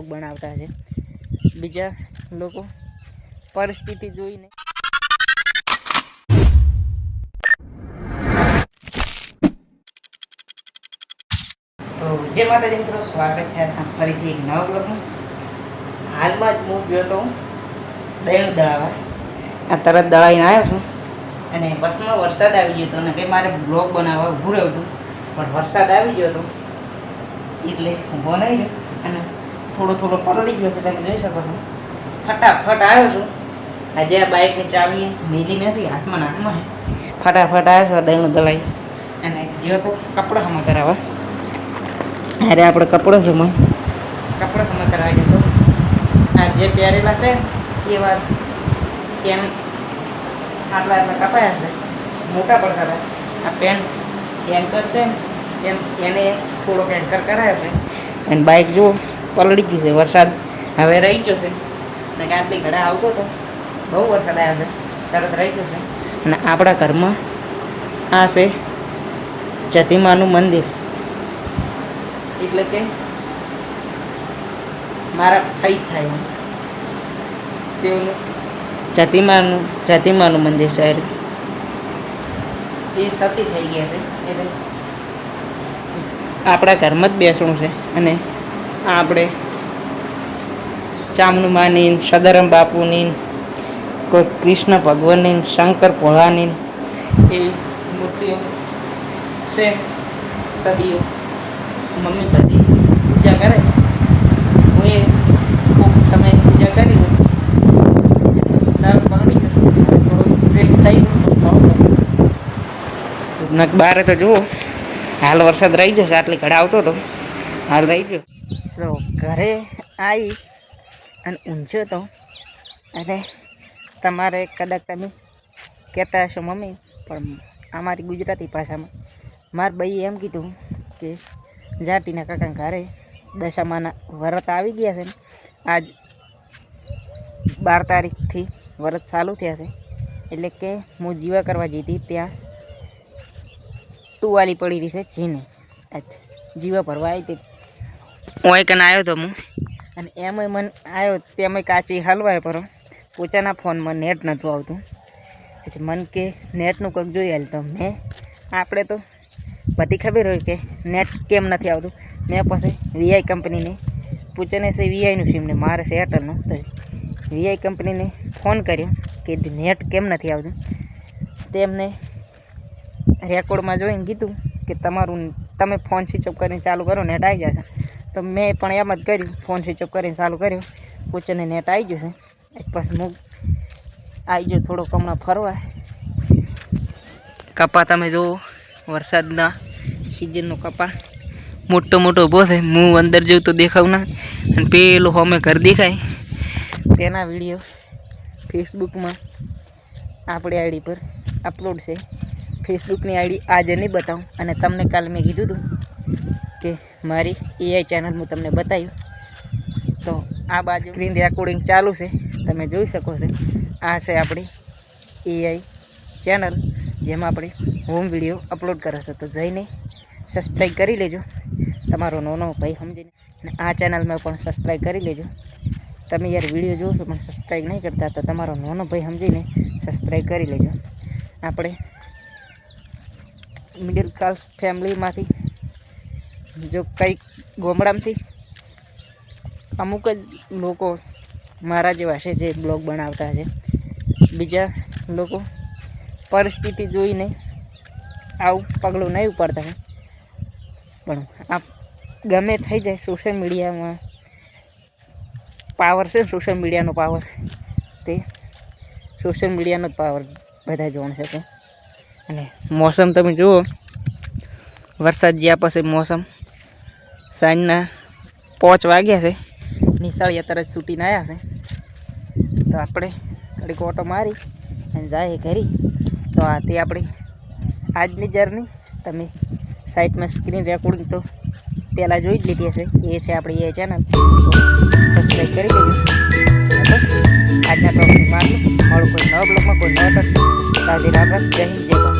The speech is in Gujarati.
બ્લોગ બનાવતા છે, બીજા લોકો પરિસ્થિતિ જોઈને તો જય માતાજી મિત્રો, સ્વાગત છે ફરીથી એક નવા બ્લોગમાં। હાલમાં જ હું ગયો તો દહીંનું દળાવા, આ તરત દળાવીને આવ્યો છું અને બસમાં વરસાદ આવી ગયો હતો ને કે મારે બ્લોગ બનાવવા ઊભું રહ્યું હતું, પણ વરસાદ આવી ગયો હતો એટલે ઊભો નહીં રહ્યો અને થોડો પલળી ગયો છે, તમે જોઈ શકો છો। ફટાફટ આવ્યો છું, આજે આ બાઇકની ચાવી મેલી નથી, હાથમાં ફટાફટ આવ્યો છું દહીંનું દળાવી અને ગયો તો કપડાં હમણાં કરાવવા। અરે આપણે કપડો છે, કપડો તમે કરાવી દીધો। આ જે પહેરેલા છે એ વાત એમ આટલા કપાયા છે, મોટા પડતા હતા। આ પેન્ટ એન્કર છે એમ એને થોડોક એન્કર કરાયો છે અને બાઇક જુઓ પલળી ગયું છે, વરસાદ હવે રહી ગયો છે ને કે આટલી ઘડા આવતો હતો, બહુ વરસાદ આવ્યો છે, તરત રહી ગયો છે। અને આપણા ઘરમાં આ છે જતીમાનું મંદિર, એટલે કે મારા ફઈ થાય તેઓનું જતીમાનું મંદિર છે, એ સતી થઈ ગયા છે, એટલે આપણા ઘરમાં જ બેસણું છે। અને આપણે ચામનું માની, સદારામ બાપુની, કોઈ કૃષ્ણ ભગવાનની, શંકર ભોળાની એવી મૂર્તિઓ છે, સદીઓ મમ્મી બધી પૂજા કરે, હું એ ખૂબ સમય પૂજા કરી દારૂ પકડી જશે, થોડું ફ્રેશ થઈ ગયું બારે તો જુઓ હાલ વરસાદ રહી જશે, આટલી ઘડા આવતો હતો હાલ રહી ગયો। તો ઘરે આવી અને ઊંઝ્યો તો, અને તમારે કદાચ તમે કહેતા હશો મમ્મી, પણ અમારી ગુજરાતી ભાષામાં મારા ભાઈએ એમ કીધું કે જાતિના કાકા ઘરે દશામાના વ્રત આવી ગયા છે ને, આજ 12 તારીખથી વ્રત ચાલુ થયા છે, એટલે કે હું જીવા કરવા જઈ હતી ત્યાં ટુવાલી પડી રહી છે જીને, જીવા ભરવા આવી હતી, હું એક આવ્યો હતો હું, અને એમાંય મને આવ્યો તેમાંય કાચી હલવાય પર પોતાના ફોનમાં નેટ નહોતું આવતું, પછી મને કે નેટનું કંઈક જોઈ હાલ, તો મેં આપણે તો બધી ખબર હોય કે નેટ કેમ નથી આવતું, મેં પછી વીઆઈ કંપનીને પૂછીને છે વીઆઈનું સિમ ને મારે છે એરટેલનું, તો વીઆઈ કંપનીને ફોન કર્યો કે નેટ કેમ નથી આવતું, તેમને રેકોર્ડમાં જોઈને કીધું કે તમે ફોન સ્વિચ ઓફ કરીને ચાલુ કરો નેટ આવી જશે, તો મેં પણ એમ જ કર્યું, ફોન સ્વિચ ઓફ કરીને ચાલુ કર્યો, પૂછીને નેટ આવી જશે। પછી હું આવી ગયો થોડોક હમણાં ફરવા, કપા તમે જુઓ વરસાદના સિઝનનો કપા મોટો ઊભો છે, હું અંદર જઉં તો દેખાવ ના, અને પેલું અમે ઘર દેખાય તેના વિડીયો ફેસબુકમાં આપણી આઈડી પર અપલોડ છે। ફેસબુકની આઈડી આજે નહીં બતાવું, અને તમને કાલે મેં કીધું હતું કે મારી એઆઈ ચેનલ હું તમને બતાવ્યું, તો આ બાજુ સ્ક્રીન રેકોર્ડિંગ ચાલુ છે, તમે જોઈ શકો છો। આ છે આપણી એઆઈ ચેનલ, જેમાં આપણે હોમ વિડીયો અપલોડ કરે છે, તો જઈને સબસ્ક્રાઈબ કરી લેજો, તમારો નાનો ભાઈ સમજીને, અને આ ચેનલમાં પણ સબસ્ક્રાઈબ કરી લેજો। તમે યાર વિડીયો જોશો પણ સબસ્ક્રાઈબ નહીં કરતા, તો તમારો નાનો ભાઈ સમજીને સબસ્ક્રાઈબ કરી લેજો। આપણે મિડલ ક્લાસ ફેમિલીમાંથી, જો કંઈક ગામડામાંથી અમુક જ લોકો મારા જેવા છે જે બ્લોગ બનાવતા છે, બીજા લોકો પરિસ્થિતિ જોઈને આવું પગલું નહીં ઉપાડતા હોય, પણ આ ગમે થઈ જાય, સોશિયલ મીડિયામાં પાવર છે, સોશિયલ મીડિયાનો પાવર, તે સોશિયલ મીડિયાનો જ પાવર બધા જોઈ શકે। અને મોસમ તમે જુઓ, વરસાદ જ્યાં પછી મોસમ સાંજના 5 વાગ્યા છે, નિશાળી તરત છૂટીને આવ્યા છે, તો આપણે ઘડીક ઓટો મારી અને જાય ઘરે। તો આ તે આપણી આજની જર્ની, તમે સાઈડમાં સ્ક્રીન રેકોર્ડિંગ તો પહેલાં જોઈ જ લીધી હશે, એ છે આપણી એ ચેનલ, સબસ્ક્રાઈબ કરી લેજો। બસ આજના ટોપિક માં મળું કોઈ નવા બ્લોગમાં કોઈ નવા ટોપિક, રાધે રામ, જય હિન્દ, જય ભારત।